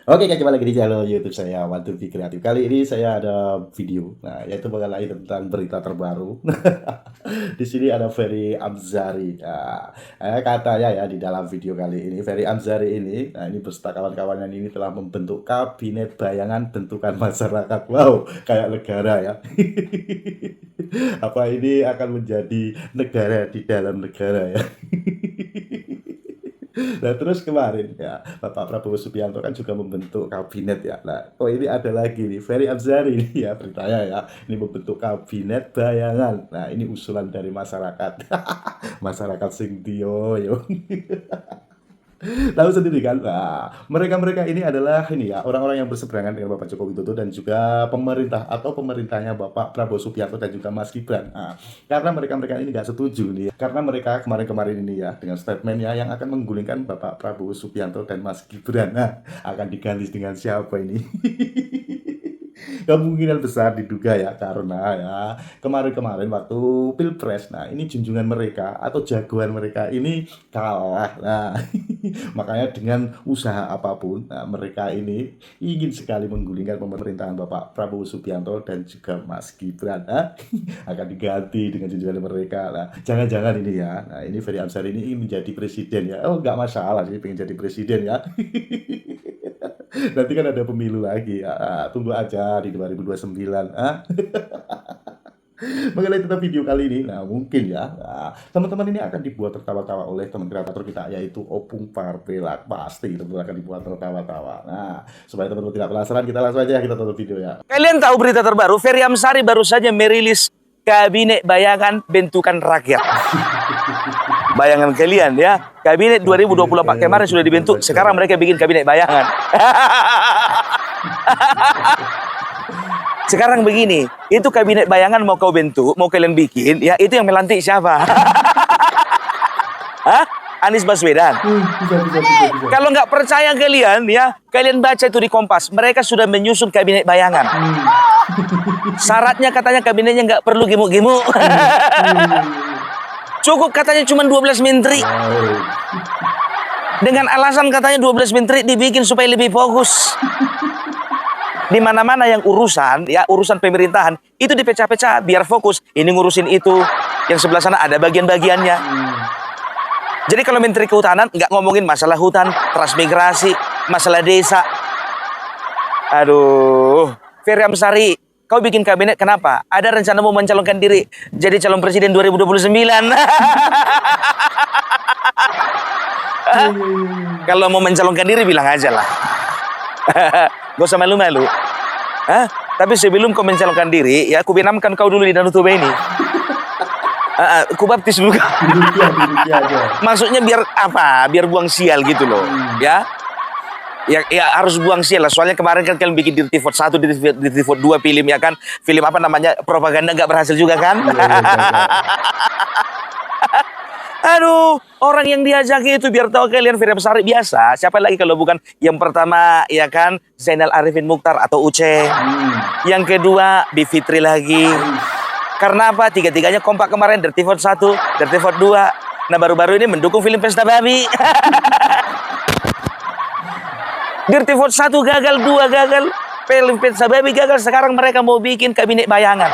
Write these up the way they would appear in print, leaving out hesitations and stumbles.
Oke, kembali lagi di channel YouTube saya, One to Be Kreatif. Kali ini saya ada video, nah yaitu mengenai tentang berita terbaru. Di sini ada Ferry Amsari. Nah, katanya ya di dalam video kali ini Ferry Amsari ini, nah ini beserta kawan-kawannya ini telah membentuk kabinet bayangan bentukan masyarakat. Wow, kayak negara ya. Apa ini akan menjadi negara di dalam negara ya? Nah, terus kemarin ya, Bapak Prabowo Subianto kan juga membentuk kabinet ya. Nah, oh ini ada lagi nih, Ferry Amsari nih ya beritanya ya. Ini membentuk kabinet bayangan. Nah, ini usulan dari masyarakat. Masyarakat sing yo. Tahu sendiri kan, nah, mereka-mereka ini adalah ini ya, orang-orang yang berseberangan dengan Bapak Joko Widodo dan juga pemerintah atau pemerintahnya Bapak Prabowo Subianto dan juga Mas Gibran. Nah, karena mereka-mereka ini nggak setuju nih, karena mereka kemarin-kemarin ini ya dengan statementnya yang akan menggulingkan Bapak Prabowo Subianto dan Mas Gibran. Nah, akan diganti dengan siapa ini? Kemungkinan besar diduga ya karena ya kemarin-kemarin waktu Pilpres, nah ini junjungan mereka atau jagoan mereka ini kalah. Nah, makanya dengan usaha apapun, nah mereka ini ingin sekali menggulingkan pemerintahan Bapak Prabowo Subianto dan juga Mas Gibran. Nah, akan diganti dengan junjungan mereka. Nah, jangan-jangan ini ya. Nah, ini Ferry Amsari ini ingin menjadi presiden ya. Oh, nggak masalah sih pengen jadi presiden ya. Nanti kan ada pemilu lagi, tunggu aja di 2029. Mengenai tentang video kali ini, nah mungkin ya, teman-teman ini akan dibuat tertawa-tawa oleh teman kreator kita, yaitu Opung Parpelak. Pasti tentu akan dibuat tertawa-tawa. Nah, supaya teman-teman tidak penasaran, kita langsung aja kita tonton video ya. Kalian tahu berita terbaru? Ferry Amsari baru saja merilis kabinet bayangan bentukan rakyat. Bayangan kalian ya, kabinet 2024 kemarin sudah dibentuk, sekarang mereka bikin kabinet bayangan. Sekarang begini, itu kabinet bayangan mau kau bentuk, mau kalian bikin, ya itu yang melantik siapa? Hah? Anies Baswedan. Bisa. Kalau nggak percaya kalian, ya kalian baca itu di Kompas. Mereka sudah menyusun kabinet bayangan. Syaratnya katanya kabinetnya nggak perlu gemuk-gemuk. Cukup katanya cuma 12 menteri. Dengan alasan katanya 12 menteri dibikin supaya lebih fokus. Di mana-mana yang urusan, ya urusan pemerintahan, itu dipecah-pecah biar fokus. Ini ngurusin itu, yang sebelah sana ada bagian-bagiannya. Jadi kalau Menteri Kehutanan nggak ngomongin masalah hutan, transmigrasi, masalah desa. Aduh, Ferry Amsari, kau bikin kabinet kenapa? Ada rencana mau mencalonkan diri jadi calon presiden 2029. Kalau mau mencalonkan diri bilang aja lah. Gak usah malu-malu. Tapi sebelum kau mencalonkan diri, ya aku benamkan kau dulu di Danau Toba ini. Ku baptis dulu. Maksudnya biar apa? Biar buang sial gitu loh. Ya harus buang sial lah. Soalnya kemarin kan kalian bikin Dirty Vote 1, Dirty Vote 2 film ya kan. Film apa namanya? Propaganda nggak berhasil juga kan? Aduh, orang yang diajak itu biar tahu kalian Ferry Amsari biasa. Siapa lagi kalau bukan yang pertama ya kan Zainal Arifin Mukhtar atau Uce. Yang kedua Bivitri lagi. Karena apa? Tiga-tiganya kompak kemarin Dirty Vote 1, Dirty Vote 2. Nah baru-baru ini mendukung film Pesta Babi. Dirty Vote 1 gagal, 2 gagal. Film Pesta Babi gagal. Sekarang mereka mau bikin kabinet bayangan.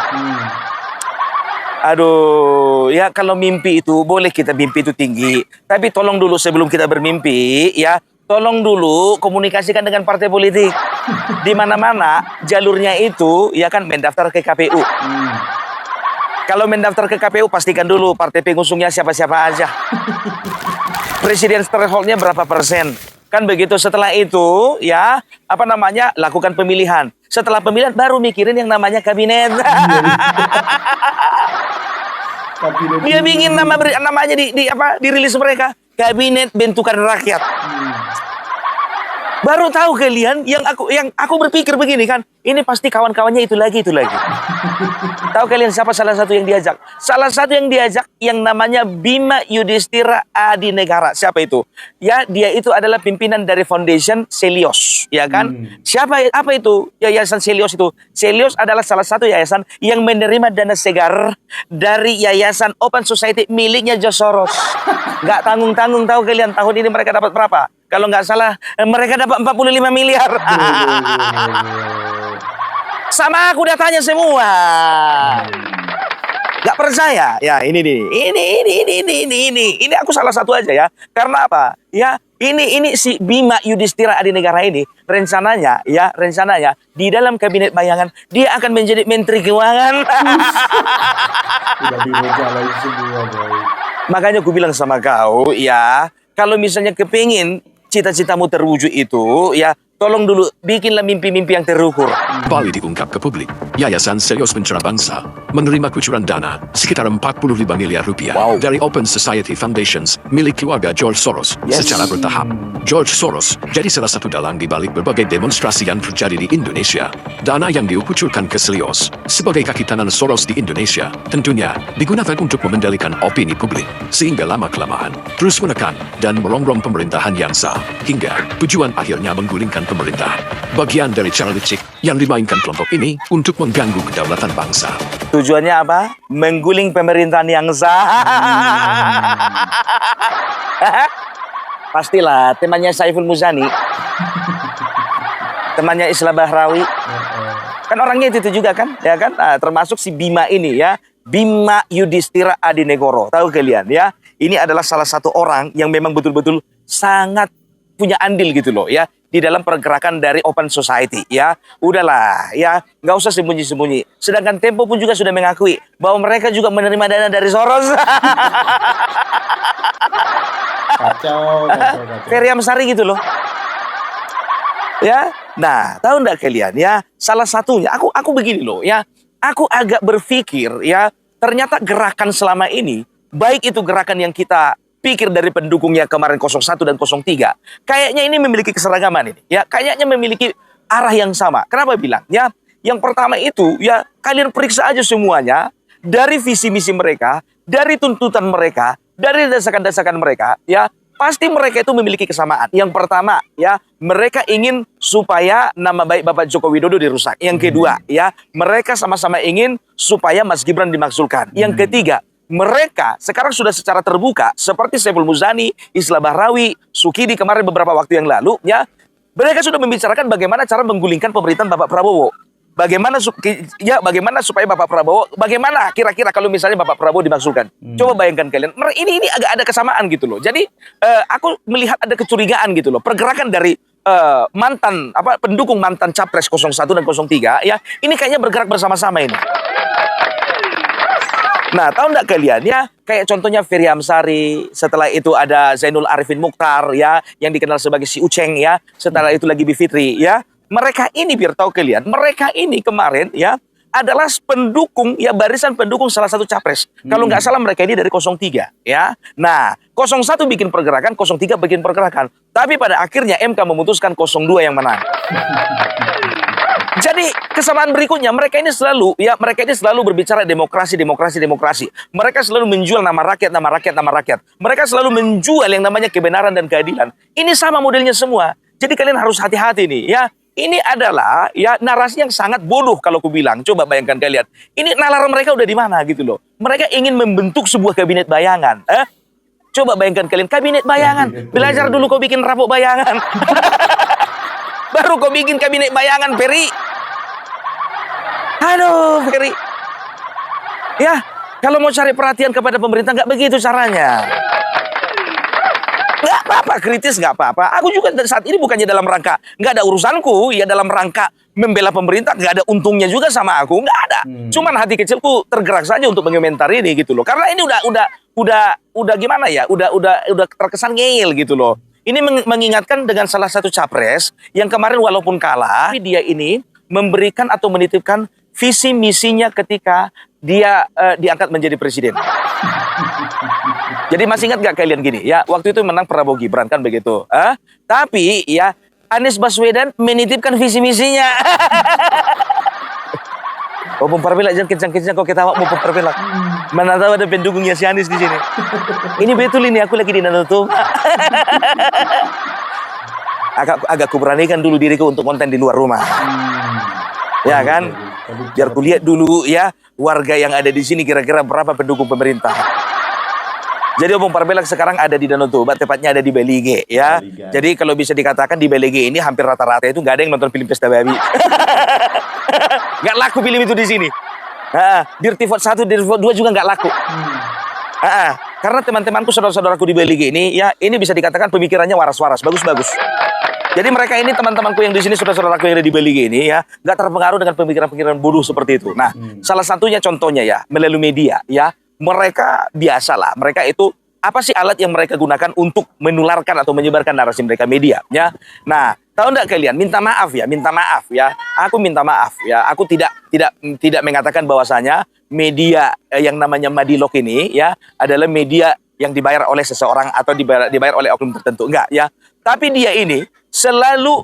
Aduh, ya kalau mimpi itu boleh kita mimpi itu tinggi. Tapi tolong dulu sebelum kita bermimpi, ya tolong dulu komunikasikan dengan partai politik. Di mana-mana jalurnya itu, ya kan mendaftar ke KPU. Kalau mendaftar ke KPU pastikan dulu partai pengusungnya siapa-siapa aja. Presiden thresholdnya berapa persen. Kan begitu, setelah itu ya apa namanya lakukan pemilihan. Setelah pemilihan baru mikirin yang namanya kabinet. Dia bikin namanya dirilis mereka kabinet bentukan rakyat. Baru tahu kalian yang aku berpikir begini kan, ini pasti kawan-kawannya itu lagi, itu lagi. Tahu kalian siapa salah satu yang diajak? Salah satu yang diajak yang namanya Bima Yudhistira Adinegara. Siapa itu? Ya, dia itu adalah pimpinan dari Foundation Celios, ya kan? Apa itu Yayasan Celios itu? Celios adalah salah satu yayasan yang menerima dana segar dari Yayasan Open Society miliknya George Soros. Nggak tanggung-tanggung, tahu kalian tahun ini mereka dapat berapa? Kalau nggak salah, mereka dapat 45 miliar. Sama aku datanya semua. Nggak percaya? Ya ini nih. Ini aku salah satu aja ya. Karena apa? Ya, ini si Bima Yudhistira Adinegara ini rencananya di dalam kabinet bayangan dia akan menjadi menteri keuangan. Udah direncanain semua, boy. Makanya aku bilang sama kau, ya, kalau misalnya kepingin cita-citamu terwujud itu, ya, tolong dulu bikinlah mimpi-mimpi yang terukur. Bali diungkap ke publik, Yayasan Celios Bencana Bangsa menerima kucuran dana sekitar 45 miliar rupiah dari Open Society Foundations milik keluarga George Soros secara bertahap. George Soros jadi salah satu dalang di balik berbagai demonstrasi yang terjadi di Indonesia. Dana yang dikucurkan ke Celios sebagai kaki tangan Soros di Indonesia tentunya digunakan untuk mengendalikan opini publik sehingga lama-kelamaan terus menekan dan merongrong pemerintahan yang sah hingga tujuan akhirnya menggulingkan pemerintah. Bagian dari cara licik yang dimainkan kelompok ini untuk mengganggu kedaulatan bangsa. Tujuannya apa? Mengguling pemerintahan yang sah. Pastilah temannya Saiful Muzani, temannya Islah Bahrawi, kan orangnya itu juga kan, ya kan? Nah, termasuk si Bima ini ya, Bima Yudhistira Adinegoro. Tahu kalian ya? Ini adalah salah satu orang yang memang betul-betul sangat punya andil gitu loh ya di dalam pergerakan dari Open Society ya. Udahlah ya, nggak usah sembunyi-sembunyi. Sedangkan Tempo pun juga sudah mengakui bahwa mereka juga menerima dana dari Soros. Kacau. Ferry Amsari gitu loh. Ya, nah tahu nggak kalian ya? Salah satunya aku begini loh ya. Aku agak berpikir ya, ternyata gerakan selama ini, baik itu gerakan yang kita pikir dari pendukungnya kemarin 01 dan 03, kayaknya ini memiliki keseragaman ini. Ya, kayaknya memiliki arah yang sama. Kenapa bilang? Ya, yang pertama itu ya kalian periksa aja semuanya dari visi misi mereka, dari tuntutan mereka, dari desakan-desakan mereka, ya pasti mereka itu memiliki kesamaan. Yang pertama, ya mereka ingin supaya nama baik Bapak Joko Widodo dirusak. Yang kedua, ya mereka sama-sama ingin supaya Mas Gibran dimakzulkan. Yang ketiga, mereka sekarang sudah secara terbuka seperti Saiful Muzani, Islah Bahrawi, Sukidi kemarin beberapa waktu yang lalu, ya mereka sudah membicarakan bagaimana cara menggulingkan pemerintahan Bapak Prabowo. Bagaimana supaya Bapak Prabowo, bagaimana kira-kira kalau misalnya Bapak Prabowo dimaksudkan. Coba bayangkan kalian, ini agak ada kesamaan gitu loh. Jadi aku melihat ada kecurigaan gitu loh. Pergerakan dari pendukung mantan Capres 01 dan 03 ya, ini kayaknya bergerak bersama-sama ini. Nah, tahu nggak kalian ya, kayak contohnya Ferry Amsari, setelah itu ada Zainul Arifin Mukhtar ya, yang dikenal sebagai si Uceng ya, setelah itu lagi Bivitri ya. Mereka ini biar tahu kalian, mereka ini kemarin ya adalah pendukung ya, barisan pendukung salah satu capres. Kalau nggak salah mereka ini dari 03 ya. Nah, 01 bikin pergerakan, 03 bikin pergerakan. Tapi pada akhirnya MK memutuskan 02 yang menang. Jadi kesamaan berikutnya mereka ini selalu berbicara demokrasi. Mereka selalu menjual nama rakyat. Mereka selalu menjual yang namanya kebenaran dan keadilan. Ini sama modelnya semua. Jadi kalian harus hati-hati nih ya. Ini adalah ya narasi yang sangat bodoh kalau aku bilang. Coba bayangkan kalian. Ini nalar mereka udah di mana gitu loh. Mereka ingin membentuk sebuah kabinet bayangan. Coba bayangkan kalian, kabinet bayangan. Belajar dulu kau bikin rapor bayangan. Baru kau bikin kabinet bayangan, Ferry. Aduh, Ferry. Ya, kalau mau cari perhatian kepada pemerintah, nggak begitu caranya. Nggak apa-apa, kritis nggak apa-apa. Aku juga saat ini bukannya dalam rangka, nggak ada urusanku, ya dalam rangka membela pemerintah, nggak ada untungnya juga sama aku, nggak ada. Cuman hati kecilku tergerak saja untuk mengomentari ini gitu loh. Karena ini udah gimana ya, udah terkesan ngeyel gitu loh. Ini mengingatkan dengan salah satu capres yang kemarin walaupun kalah, dia ini memberikan atau menitipkan visi misinya ketika dia diangkat menjadi presiden. Jadi masih ingat gak kalian gini ya, waktu itu menang Prabowo Gibran kan begitu. Tapi ya Anies Baswedan menitipkan visi misinya. Opung Parpelak jangan kencang-kencang kau ketawa mau Opung Parpelak. Mana tahu ada pendukungnya si Anies di sini. Ini betul ini aku lagi di Danau Toba. Agak kuberanikan dulu diriku untuk konten di luar rumah. Ya kan? Biar kulihat dulu ya warga yang ada di sini kira-kira berapa pendukung pemerintah. Jadi Opung Parpelak sekarang ada di Danau Toba, tepatnya ada di Belige ya. Jadi kalau bisa dikatakan di Belige ini hampir rata-rata itu nggak ada yang nonton film Pesta Babi. Nggak laku film itu di sini. Dirty Vote 1, Dirty Vote 2 juga nggak laku. Karena teman-temanku, saudara-saudaraku di Belige ini ya, ini bisa dikatakan pemikirannya waras-waras, bagus-bagus. Jadi mereka ini teman-temanku yang di sini, saudara-saudaraku yang ada di Belige ini ya, nggak terpengaruh dengan pemikiran-pemikiran bodoh seperti itu. Nah, salah satunya contohnya ya, melalui media ya. Mereka biasalah, mereka itu apa sih alat yang mereka gunakan untuk menularkan atau menyebarkan narasi mereka, media ya. Nah, tahu enggak kalian, minta maaf ya. Aku minta maaf ya. Aku tidak mengatakan bahwasanya media yang namanya Madilog ini ya adalah media yang dibayar oleh seseorang atau dibayar oleh oknum tertentu, enggak ya. Tapi dia ini selalu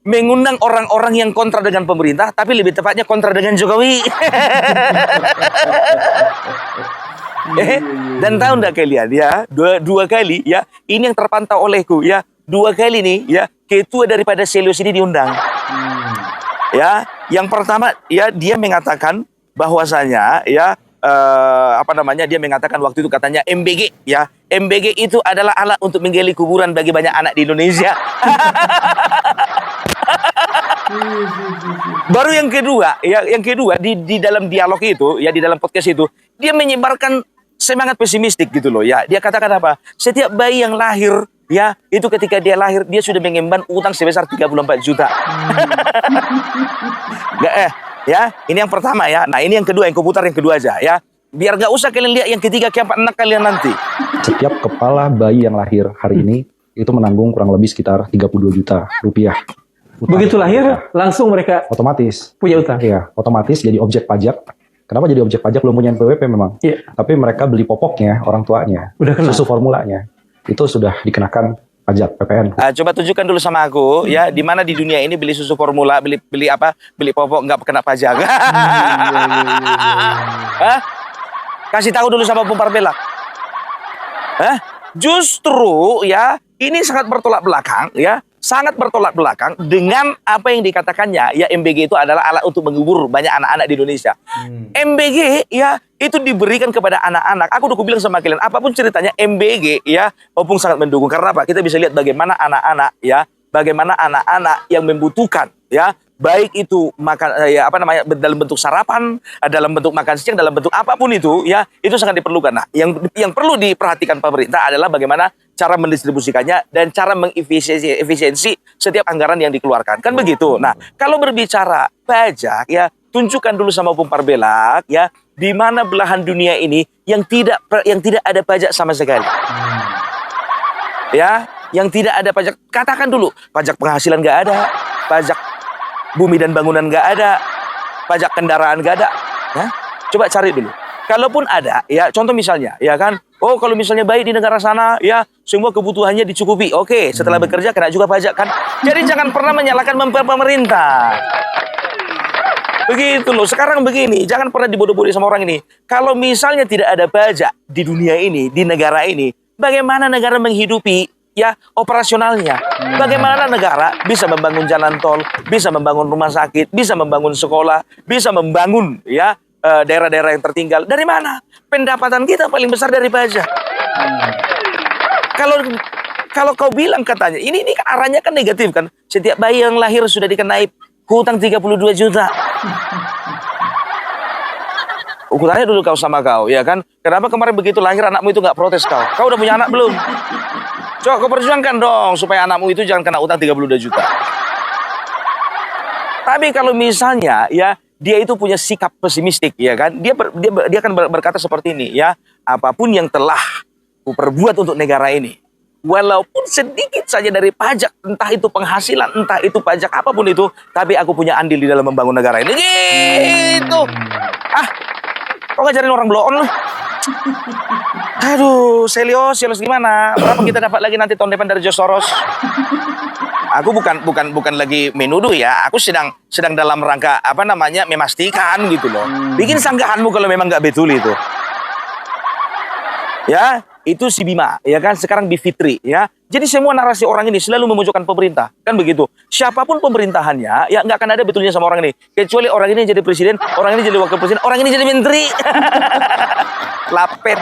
mengundang orang-orang yang kontra dengan pemerintah, tapi lebih tepatnya kontra dengan Jokowi. Dan tahu enggak kalian ya, dua kali ya, ini yang terpantau olehku ya, 2 kali nih ya, ketua daripada Selios ini diundang. Ya, yang pertama ya dia mengatakan bahwasanya ya dia mengatakan waktu itu katanya MBG ya, MBG itu adalah alat untuk menggali kuburan bagi banyak anak di Indonesia. Baru yang kedua di dalam dialog itu ya, di dalam podcast itu dia menyebarkan semangat pesimistik gitu loh ya. Dia katakan apa? Setiap bayi yang lahir ya, itu ketika dia lahir dia sudah mengemban utang sebesar 34 juta. Ya, ini yang pertama ya. Nah, ini yang kedua, yang kuputar yang kedua aja ya. Biar gak usah kalian lihat yang ketiga, keempat, enak kalian nanti. Setiap kepala bayi yang lahir hari ini itu menanggung kurang lebih sekitar 32 juta rupiah. Begitu lahir langsung mereka otomatis punya utang. Iya, otomatis jadi objek pajak. Kenapa jadi objek pajak? Belum punya NPWP memang. Iya. Tapi mereka beli popoknya, orang tuanya, udah kena. susu formulanya, itu sudah dikenakan pajak PPN. Coba tunjukkan dulu sama aku ya, di mana di dunia ini beli susu formula, beli popok nggak kena pajak. Kasih tahu dulu sama Opung Parpelak. Justru ya, ini sangat bertolak belakang ya. Sangat bertolak belakang dengan apa yang dikatakannya ya, MBG itu adalah alat untuk mengubur banyak anak-anak di Indonesia. MBG ya itu diberikan kepada anak-anak. Aku udah bilang sama kalian, apapun ceritanya MBG ya, Opung sangat mendukung. Karena apa? Kita bisa lihat bagaimana anak-anak yang membutuhkan ya, baik itu makan dalam bentuk sarapan, dalam bentuk makan siang, dalam bentuk apapun itu ya, itu sangat diperlukan. Nah, yang perlu diperhatikan pemerintah adalah bagaimana cara mendistribusikannya dan cara mengefisiensi setiap anggaran yang dikeluarkan. Kan begitu. Nah, kalau berbicara pajak ya, tunjukkan dulu sama Opung Parpelak ya, di mana belahan dunia ini yang tidak ada pajak sama sekali. Ya, yang tidak ada pajak. Katakan dulu, pajak penghasilan nggak ada, pajak bumi dan bangunan nggak ada, pajak kendaraan nggak ada. Ya? Coba cari dulu. Kalaupun ada, ya contoh misalnya, ya kan, oh kalau misalnya baik di negara sana, ya semua kebutuhannya dicukupi. Oke, setelah bekerja kena juga pajak kan. Jadi jangan pernah menyalahkan pemerintah. Begitu loh. Sekarang begini, jangan pernah dibodoh-bodohi sama orang ini. Kalau misalnya tidak ada pajak di dunia ini, di negara ini, bagaimana negara menghidupi ya operasionalnya? Bagaimana negara bisa membangun jalan tol, bisa membangun rumah sakit, bisa membangun sekolah, bisa membangun ya daerah-daerah yang tertinggal? Dari mana? Pendapatan kita paling besar dari pajak. Kalau kau bilang katanya ini kan arahnya kan negatif kan. Setiap bayi yang lahir sudah dikenai hutang 32 juta. Aku tanya dulu kau sama kau, ya kan? Kenapa kemarin begitu lahir anakmu itu nggak protes kau? Kau udah punya anak belum? Coba kau perjuangkan dong supaya anakmu itu jangan kena utang 32 juta. Tapi kalau misalnya ya dia itu punya sikap pesimistik, ya kan? Dia akan berkata seperti ini, ya. Apapun yang telah kuperbuat untuk negara ini, walaupun sedikit saja dari pajak, entah itu penghasilan, entah itu pajak apapun itu, tapi aku punya andil di dalam membangun negara ini. Gitu. Kok ngajarin orang blow on lu? Aduh, Selios gimana? Berapa kita dapat lagi nanti tahun depan dari George Soros? Aku bukan lagi menuduh ya. Aku sedang dalam rangka memastikan gitu loh. Bikin sanggahanmu kalau memang nggak betul itu. Ya, itu si Bima, ya kan? Sekarang Bivitri, ya. Jadi semua narasi orang ini selalu memojokkan pemerintah, kan begitu. Siapapun pemerintahannya, ya nggak akan ada betulnya sama orang ini. Kecuali orang ini jadi presiden, orang ini jadi wakil presiden, orang ini jadi menteri. Lapet.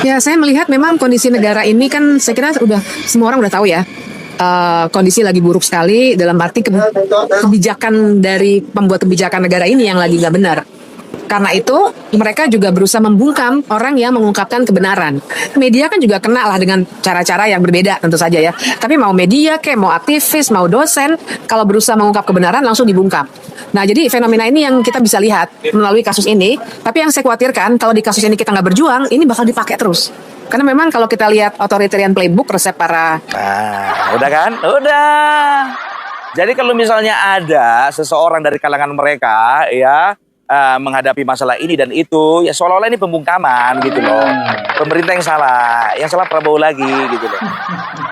Ya, saya melihat memang kondisi negara ini kan saya kira semua orang udah tahu ya. Kondisi lagi buruk sekali dalam arti kebijakan dari pembuat kebijakan negara ini yang lagi nggak benar. Karena itu mereka juga berusaha membungkam orang yang mengungkapkan kebenaran. Media kan juga kena lah dengan cara-cara yang berbeda tentu saja ya. Tapi mau media mau aktivis, mau dosen, kalau berusaha mengungkap kebenaran langsung dibungkam. Nah, jadi fenomena ini yang kita bisa lihat melalui kasus ini. Tapi yang saya khawatirkan kalau di kasus ini kita nggak berjuang, ini bakal dipakai terus. Karena memang kalau kita lihat authoritarian playbook resep para... Nah, udah kan? Udah. Jadi kalau misalnya ada seseorang dari kalangan mereka, ya, menghadapi masalah ini dan itu, ya seolah-olah ini pembungkaman gitu loh. Pemerintah yang salah Prabowo lagi gitu loh.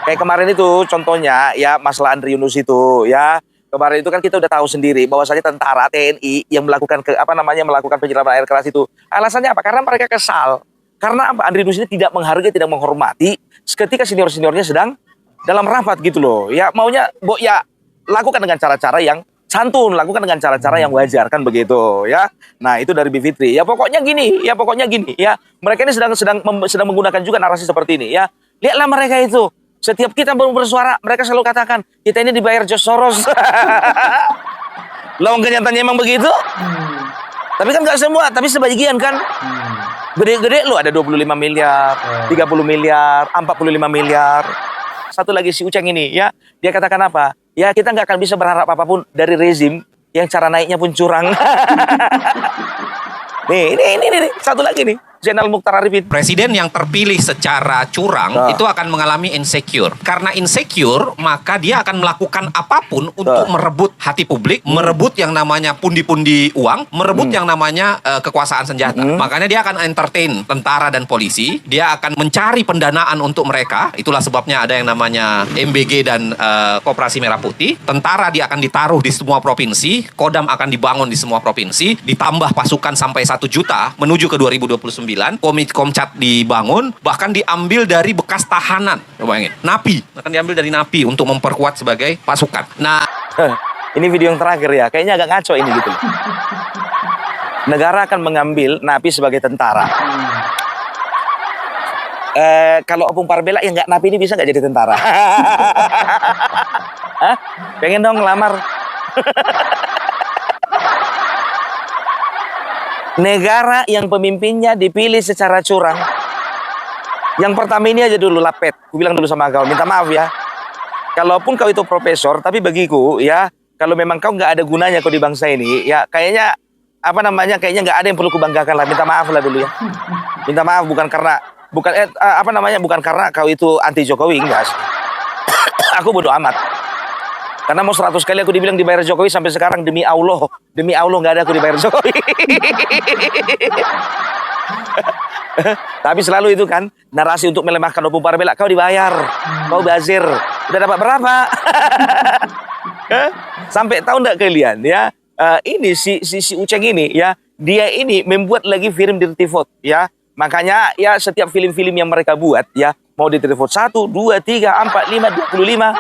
Kayak kemarin itu contohnya ya masalah Andri Yunus itu ya. Kemarin itu kan kita udah tahu sendiri bahwasanya tentara TNI yang melakukan melakukan penyiraman air keras itu. Alasannya apa? Karena mereka kesal. Karena apa? Andri Yunus ini tidak menghargai, tidak menghormati ketika senior-seniornya sedang dalam rapat gitu loh. Ya maunya lakukan dengan cara-cara yang santun, lakukan dengan cara-cara yang wajar kan begitu ya. Nah, itu dari Bivitri. Ya pokoknya gini ya. Mereka ini sedang menggunakan juga narasi seperti ini ya. Lihatlah mereka itu. Setiap kita bersuara, mereka selalu katakan, kita ini dibayar George Soros. Lawang kenyataannya emang begitu? Tapi kan nggak semua, tapi sebagian kan. Gede-gede lo ada 25 miliar, 30 miliar, 45 miliar. Satu lagi si Uceng ini ya, dia katakan apa? Ya kita nggak akan bisa berharap apapun dari rezim yang cara naiknya pun curang. Nih, ini satu lagi nih, Zainal Mukhtar Arifin. Presiden yang terpilih secara curang itu akan mengalami insecure. Karena insecure, maka dia akan melakukan apapun untuk merebut hati publik, merebut yang namanya pundi-pundi uang, merebut yang namanya kekuasaan senjata. Makanya dia akan entertain tentara dan polisi, dia akan mencari pendanaan untuk mereka. Itulah sebabnya ada yang namanya MBG dan Koperasi Merah Putih. Tentara dia akan ditaruh di semua provinsi, Kodam akan dibangun di semua provinsi, ditambah pasukan sampai 1 juta menuju ke 2029. Komcat dibangun, bahkan diambil dari bekas tahanan. Bayangin, napi akan diambil dari napi untuk memperkuat sebagai pasukan. Nah, ini video yang terakhir ya, kayaknya agak ngaco ini gitu loh. Negara akan mengambil napi sebagai tentara. Kalau Opung Parbela ya nggak, napi ini bisa nggak jadi tentara? Hah? Pengen dong ngelamar. Negara yang pemimpinnya dipilih secara curang. Yang pertama ini aja dulu, Lapet. Aku bilang dulu sama kau, minta maaf ya. Kalaupun kau itu profesor, tapi bagiku ya, kalau memang kau nggak ada gunanya kau di bangsa ini, ya kayaknya kayaknya nggak ada yang perlu kubanggakan lah. Minta maaf lah dulu ya. Minta maaf bukan karena bukan karena kau itu anti Jokowi, enggak. Aku bodo amat. Karena mau 100 kali aku dibilang dibayar Jokowi, sampai sekarang demi Allah nggak ada aku dibayar Jokowi. Tapi selalu itu kan narasi untuk melemahkan Opung Parbela. Kau dibayar, kau bazir, udah dapat berapa? Sampai tahu nggak kalian ya? Ini si Uceng ini ya, dia ini membuat lagi film Dirty Vote ya. Makanya ya setiap film-film yang mereka buat ya, mau di Dirty Vote 1, 2, 3, 4, 5, 25.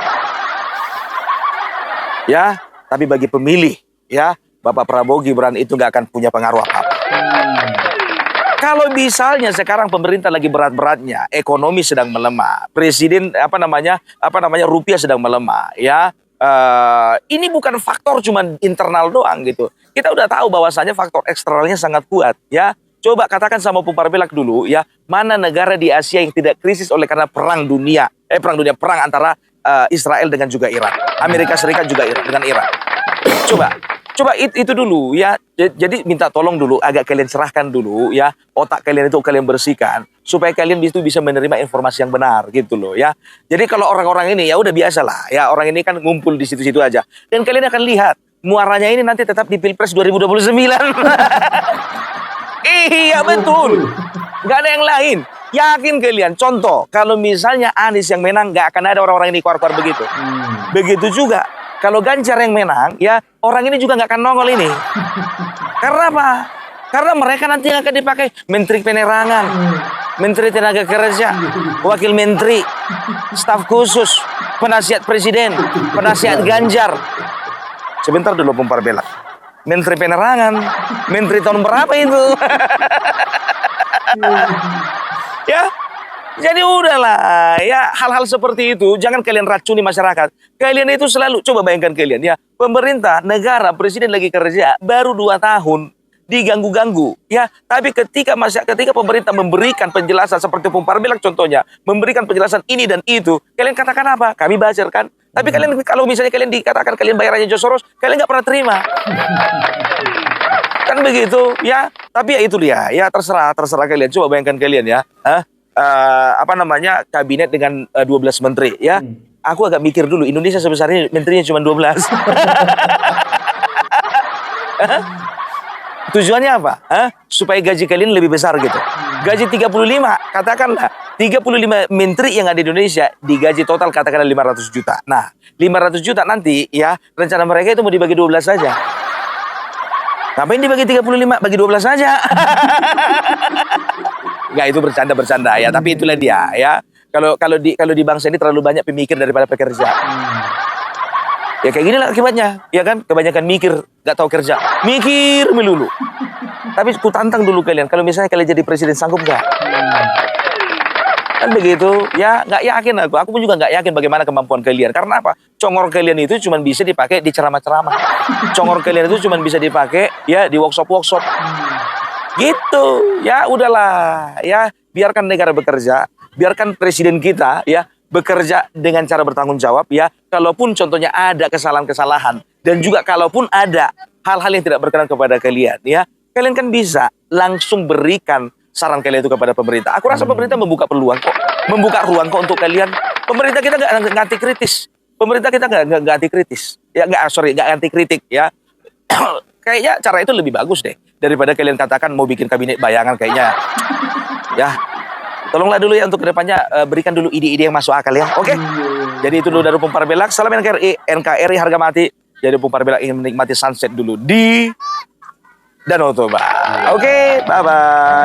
Ya, tapi bagi pemilih, ya, Bapak Prabowo Gibran itu nggak akan punya pengaruh apa-apa. Kalau misalnya sekarang pemerintah lagi berat-beratnya, ekonomi sedang melemah, presiden rupiah sedang melemah, ya, ini bukan faktor cuma internal doang gitu. Kita udah tahu bahwasanya faktor eksternalnya sangat kuat, ya. Coba katakan sama Opung Parbela dulu, ya, mana negara di Asia yang tidak krisis oleh karena perang antara Israel dengan juga Iran, Amerika Serikat juga dengan Iran. Coba itu dulu ya. Jadi minta tolong dulu, agak kalian serahkan dulu ya, otak kalian itu kalian bersihkan supaya kalian bisa menerima informasi yang benar gitu loh ya. Jadi kalau orang-orang ini ya udah biasalah ya, orang ini kan ngumpul di situ-situ aja, dan kalian akan lihat muaranya ini nanti tetap di Pilpres 2029. Iya betul, nggak ada yang lain. Yakin kalian, contoh, kalau misalnya Anies yang menang, nggak akan ada orang-orang ini keluar-keluar begitu. Begitu juga, kalau Ganjar yang menang, ya orang ini juga nggak akan nongol ini. Karena apa? Karena mereka nanti akan dipakai Menteri Penerangan, Menteri Tenaga Kerja, Wakil Menteri, staf khusus, penasihat Presiden, penasihat Ganjar. Sebentar dulu Pumpar Belak. Menteri Penerangan, Menteri tahun berapa itu? Ya, jadi udahlah ya, hal-hal seperti itu jangan kalian racuni masyarakat. Kalian itu selalu, coba bayangkan kalian ya, pemerintah, negara, presiden lagi kerja baru 2 tahun diganggu-ganggu ya, tapi ketika pemerintah memberikan penjelasan seperti Pumpar Belak contohnya, memberikan penjelasan ini dan itu, kalian katakan apa? Kami bacer kan? Tapi kalian, kalau misalnya kalian dikatakan kalian bayarannya George Soros, kalian nggak pernah terima. Kan begitu ya, tapi ya itu dia ya, terserah kalian. Coba bayangkan kalian ya, kabinet dengan 12 menteri ya. Aku agak mikir dulu, Indonesia sebesar ini menterinya cuma 12. Tujuannya apa? Supaya gaji kalian lebih besar gitu. Gaji 35, katakanlah 35 menteri yang ada di Indonesia digaji total katakanlah 500 juta. Nah, 500 juta nanti ya, rencana mereka itu mau dibagi 12 saja. Ngapain dibagi 35? Bagi 12 saja. Nggak, itu bercanda ya, tapi itulah dia ya. Kalau di bangsa ini terlalu banyak pemikir daripada pekerja. Ya kayak gini lah akibatnya, ya kan? Kebanyakan mikir, nggak tahu kerja. Mikir melulu. Tapi ku tantang dulu kalian, kalau misalnya kalian jadi presiden, sanggup nggak? Kan begitu, ya nggak yakin aku. Aku pun juga nggak yakin bagaimana kemampuan kalian. Karena apa? Congor kalian itu cuma bisa dipakai di ceramah-ceramah. Congor kalian itu cuma bisa dipakai ya di workshop-workshop. Gitu, ya udahlah, ya biarkan negara bekerja, biarkan presiden kita ya bekerja dengan cara bertanggung jawab ya. Kalaupun contohnya ada kesalahan-kesalahan dan juga kalaupun ada hal-hal yang tidak berkenan kepada kalian ya, kalian kan bisa langsung berikan saran kalian itu kepada pemerintah. Aku rasa pemerintah membuka peluang kok, membuka ruang kok untuk kalian. Pemerintah kita nggak anti kritis. Pemerintah kita nggak anti kritis. Ya nggak anti kritik ya. Kayaknya cara itu lebih bagus deh daripada kalian katakan mau bikin kabinet bayangan kayaknya. Ya, tolonglah dulu ya untuk kedepannya berikan dulu ide-ide yang masuk akal ya. Oke? Jadi itu dulu dari Pumpar Belak. Salam NKRI harga mati. Jadi Pumpar Belak ingin menikmati sunset dulu di Danau Toba. Oke, bye-bye.